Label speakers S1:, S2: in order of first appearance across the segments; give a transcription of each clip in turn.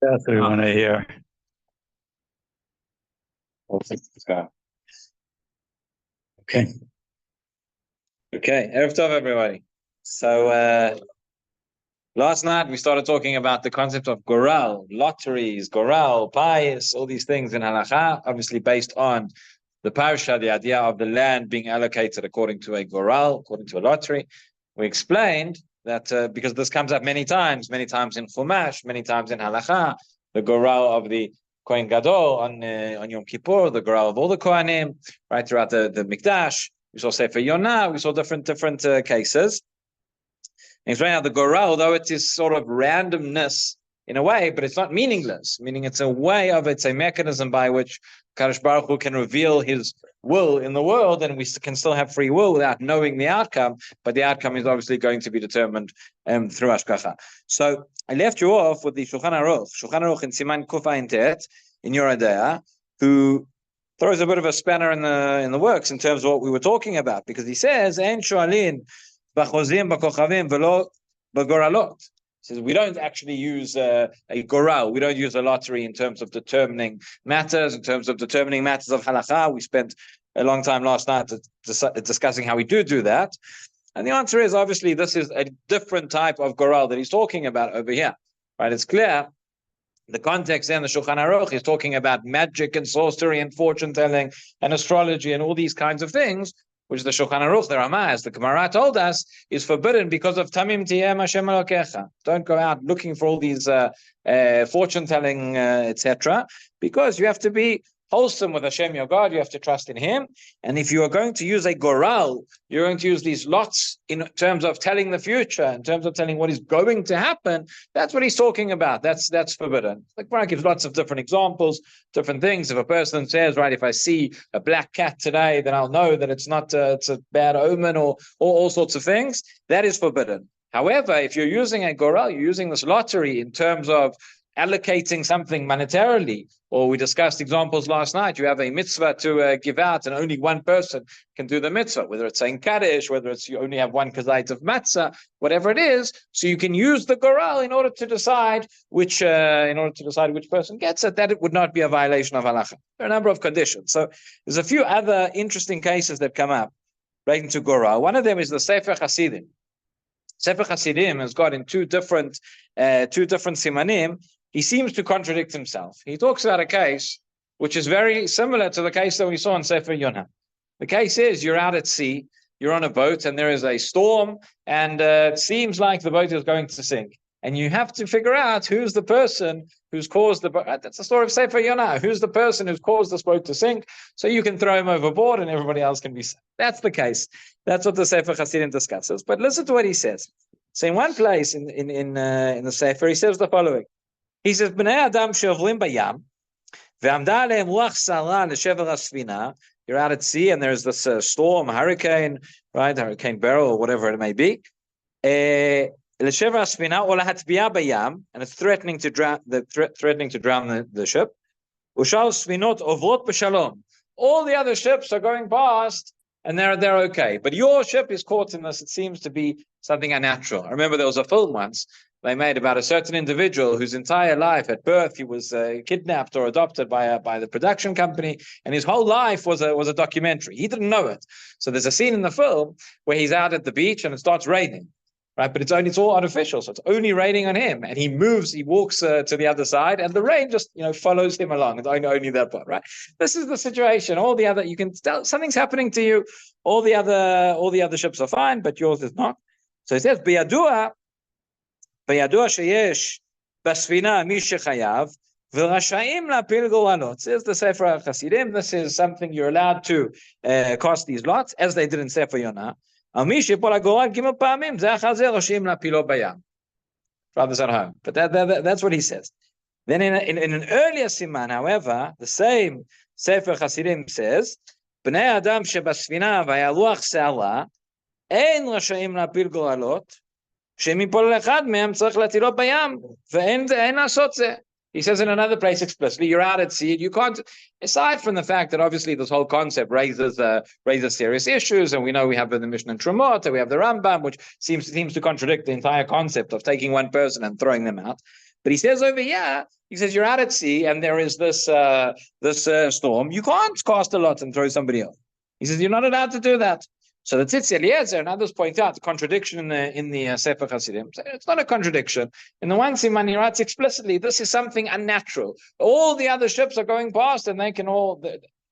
S1: That's what we want to hear. Okay.
S2: Okay. Erev Tov, everybody. So last night we started talking about the concept of goral, lotteries, goral, pious, all these things in halakha, obviously based on the parasha, the idea of the land being allocated according to a goral, according to a lottery. We explained that because this comes up many times in Chumash, many times in halakha, the goral of the Kohen Gadol on Yom Kippur, the goral of all the Kohanim, right throughout the Mikdash. We saw Sefer Yonah, we saw different cases. And explain how the goral, although it is sort of randomness in a way, but it's not meaningless, meaning it's a way of, it's a mechanism by which Kadosh Baruch Hu can reveal his will in the world, and we can still have free will without knowing the outcome, but the outcome is obviously going to be determined through Hashgacha. So I left you off with the Shulchan Aruch in Siman Kuf Ayin Tet in Yoreh De'ah, who throws a bit of a spanner in the works in terms of what we were talking about, because he says, "Ein shoalin b'chozim b'kochavim v'lo b'goralot." He says we don't actually use a goral. We don't use a lottery in terms of determining matters, of halakha. We spent a long time last night discussing how we do that. And the answer is, obviously, this is a different type of goral that he's talking about over here. Right? It's clear. The context in the Shulchan Aruch is talking about magic and sorcery and fortune telling and astrology and all these kinds of things, which the Shulchan Aruch, the Ramah, as the Gemara told us, is forbidden because of Tamim Tiyem Hashem Elokecha. Don't go out looking for all these fortune telling, etc., because you have to be wholesome with Hashem, your God. You have to trust in Him. And if you are going to use a goral, you're going to use these lots in terms of telling the future, in terms of telling what is going to happen. That's what he's talking about. That's forbidden. The Gemara gives lots of different examples, different things. If a person says, right, if I see a black cat today, then I'll know that it's not it's a bad omen, or all sorts of things. That is forbidden. However, if you're using a goral, you're using this lottery in terms of allocating something monetarily, or we discussed examples last night. You have a mitzvah to give out, and only one person can do the mitzvah, whether it's saying Kaddish, whether it's you only have one kazait of matzah, whatever it is. So you can use the goral in order to decide which person gets it. That it would not be a violation of halacha. There are a number of conditions. So there's a few other interesting cases that come up relating to goral. One of them is the Sefer Hasidim. Sefer Hasidim has got in two different simanim. He seems to contradict himself. He talks about a case which is very similar to the case that we saw in Sefer Yonah. The case is you're out at sea, you're on a boat, and there is a storm, and it seems like the boat is going to sink. And you have to figure out who's the person who's caused the boat. That's the story of Sefer Yonah. Who's the person who's caused this boat to sink? So you can throw him overboard and everybody else can be saved. That's the case. That's what the Sefer Hasidim discusses. But listen to what he says. So in one place in the Sefer, he says the following. He says, "Bnei Adam shovlim bayam, ve'amda aleim ruach sara leshever hasfina." You're out at sea and there's this storm, hurricane, right? Hurricane Beryl or whatever it may be. Leshever hasfina or lahatbiya bayam, and it's threatening to drown the ship. Ushal sfinot ovot b'shalom. All the other ships are going past and they're okay, but your ship is caught in this. It seems to be something unnatural. I remember there was a film once they made about a certain individual whose entire life at birth he was kidnapped or adopted by the production company, and his whole life was a documentary. He didn't know it. So there's a scene in the film where he's out at the beach and it starts raining, right? But it's all artificial, so it's only raining on him, and he walks to the other side, and the rain just follows him along. It's only that part, right? This is the situation. All the other, you can tell something's happening to you. All the other ships are fine, but yours is not. So it says biyadua sheyesh basfina mi shechayav v'rashayim lapil goralot. Says the Sefer Hasidim. This is something you're allowed to cast these lots, as they did in Sefer Yonah. Brothers at home. But that's what he says. Then in an earlier siman, however, the same Sefer Hasidim says, Bnei Adam shebasfina v'yaluach se'ala ein rashayim lapil goralot shemipol echad mehem tzarich latilo bayam ve'en lasot zeh. He says in another place explicitly, you're out at sea. You can't, aside from the fact that obviously this whole concept raises serious issues, and we know we have the Mishnah and Trumot, and we have the Rambam, which seems to contradict the entire concept of taking one person and throwing them out. But he says over here, he says you're out at sea and there is this storm. You can't cast a lot and throw somebody off. He says you're not allowed to do that. So the Tzitz Eliezer and others point out the contradiction in the Sefer Hasidim. So it's not a contradiction. In the one siman, he writes explicitly, this is something unnatural. All the other ships are going past and they can all,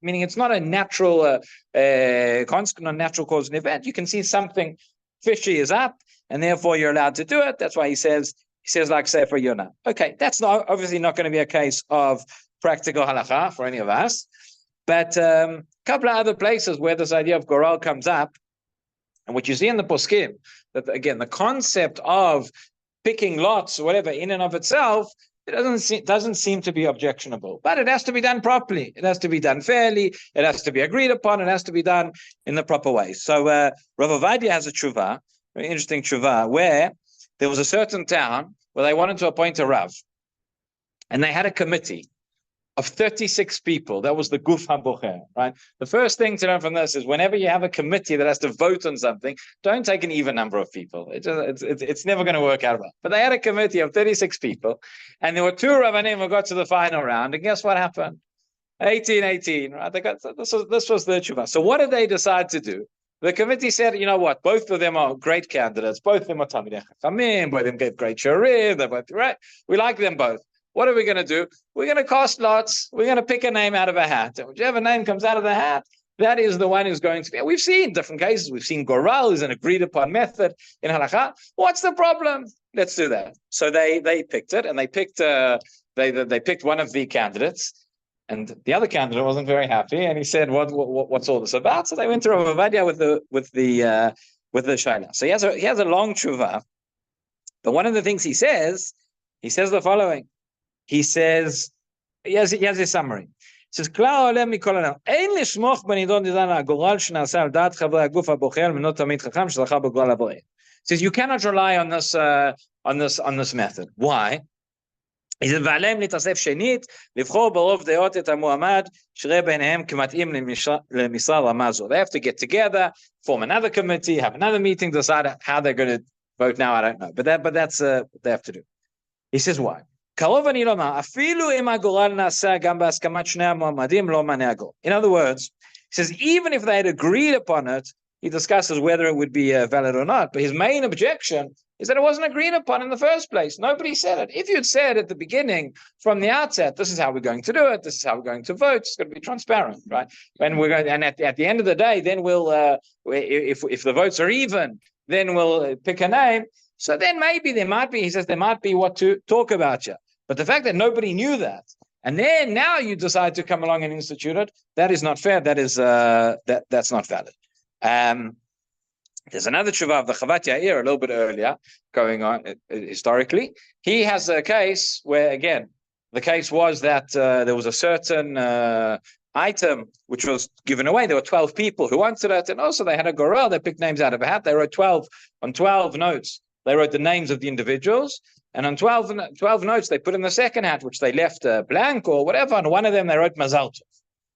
S2: meaning it's not a natural, constant or natural cause and event. You can see something fishy is up and therefore you're allowed to do it. That's why he says like Sefer Yonah. Okay, that's not obviously not going to be a case of practical halacha for any of us. But a couple of other places where this idea of Goral comes up, and what you see in the Poskim, that again, the concept of picking lots or whatever in and of itself, it doesn't seem to be objectionable. But it has to be done properly. It has to be done fairly. It has to be agreed upon. It has to be done in the proper way. So Rav Ovadia has a tshuva, very interesting tshuva, where there was a certain town where they wanted to appoint a Rav. And they had a committee of 36 people. That was the Guf HaBocher, right? The first thing to learn from this is whenever you have a committee that has to vote on something, don't take an even number of people. It's never going to work out well. But they had a committee of 36 people, and there were two Rabbanim who got to the final round, and guess what happened? 18-18, right? This was the tshuva. So what did they decide to do? The committee said, you know what? Both of them are great candidates. Both of them are Talmidei Chachamim. Both of them gave great shiurim. They're both right. We like them both. What are we going to do? We're going to cast lots. We're going to pick a name out of a hat. And whichever name comes out of the hat, that is the one who's going to be. We've seen different cases. We've seen Goral is an agreed upon method in halakha. What's the problem? Let's do that. So they picked it, and they picked one of the candidates, and the other candidate wasn't very happy, and he said, "What's all this about?" So they went to Rav Ovadia with the shaila. So he has a long tshuva, but one of the things he says the following. He says, he has a summary. He says, says, you cannot rely on this method. Why? He says, they have to get together, form another committee, have another meeting, decide how they're going to vote now. I don't know. But that's what they have to do. He says, why? In other words, he says, even if they had agreed upon it, he discusses whether it would be valid or not. But his main objection is that it wasn't agreed upon in the first place. Nobody said it. If you'd said at the beginning, from the outset, this is how we're going to do it, this is how we're going to vote, it's going to be transparent, right? And we're going, and at the end of the day, then we'll, if the votes are even, then we'll pick a name. So then maybe there might be, he says, there might be what to talk about you. But the fact that nobody knew that, and then now you decide to come along and institute it, that is not fair. That is that's not valid. There's another tshuva of the Chavat Yair a little bit earlier going on historically. He has a case where, again, the case was that there was a certain item which was given away. There were 12 people who wanted it, and also they had a goral. They picked names out of a hat. They wrote 12 notes. They wrote the names of the individuals, and on 12 notes, they put in the second hat, which they left blank or whatever. On one of them, they wrote Mazal Tov.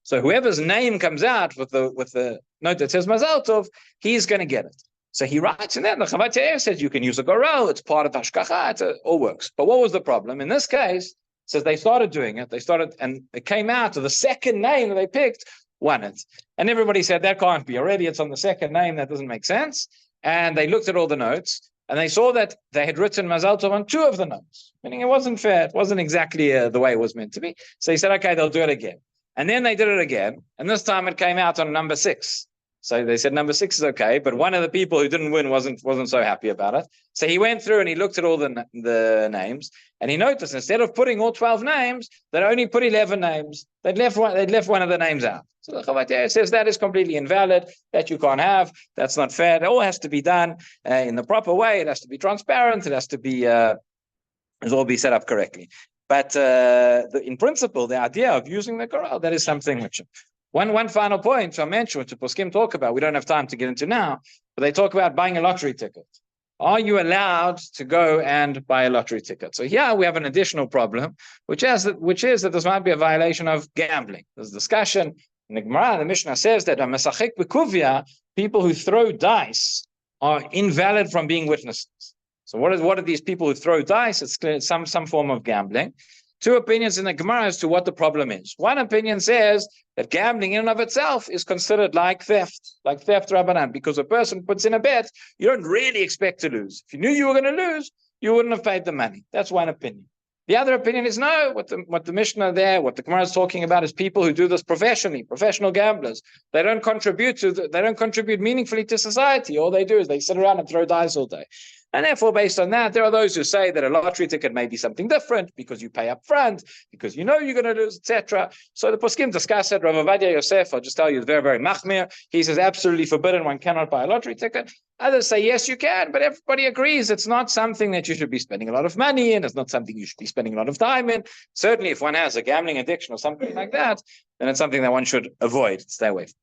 S2: So whoever's name comes out with the note that says Mazal Tov, he's going to get it. So he writes, and then the Chavat Yair says you can use a goral. It's part of Hashkacha. It all works. But what was the problem in this case? Says they started doing it. And it came out to the second name that they picked won it, and everybody said that can't be. Already, it's on the second name. That doesn't make sense. And they looked at all the notes. And they saw that they had written Mazal Tov on two of the notes, meaning it wasn't fair. It wasn't exactly the way it was meant to be. So he said, okay, they'll do it again. And then they did it again. And this time it came out on number 6. So they said number 6 is okay. But one of the people who didn't win wasn't so happy about it. So he went through and he looked at all the names. And he noticed instead of putting all 12 names, they only put 11 names. They'd left one of the names out. So the Chavat Yair says that is completely invalid, that you can't have. That's not fair. It all has to be done in the proper way. It has to be transparent. It has to be, it all be set up correctly. But in principle, the idea of using the goral, that is something which... One final point I mentioned, which the Poskim talk about, we don't have time to get into now, but they talk about buying a lottery ticket. Are you allowed to go and buy a lottery ticket? So here we have an additional problem, which is that this might be a violation of gambling. There's discussion in the Gemara. The Mishnah says that a mesachek b'kuvia, people who throw dice, are invalid from being witnesses. So what are these people who throw dice? It's clear, some form of gambling. Two opinions in the Gemara as to what the problem is. One opinion says that gambling in and of itself is considered like theft Rabbanan, because a person puts in a bet, you don't really expect to lose. If you knew you were going to lose, you wouldn't have paid the money. That's one opinion. The other opinion is no, what the Mishnah there, what the Gemara is talking about is people who do this professionally, professional gamblers. They don't contribute meaningfully to society. All they do is they sit around and throw dice all day. And therefore, based on that, there are those who say that a lottery ticket may be something different because you pay up front, because you know you're going to lose, etc. So the poskim discuss it. Rav Ovadia Yosef, I'll just tell you, is very, very machmir. He says absolutely forbidden, one cannot buy a lottery ticket. Others say, yes, you can, but everybody agrees it's not something that you should be spending a lot of money in. It's not something you should be spending a lot of time in. Certainly, if one has a gambling addiction or something like that, then it's something that one should avoid, stay away from.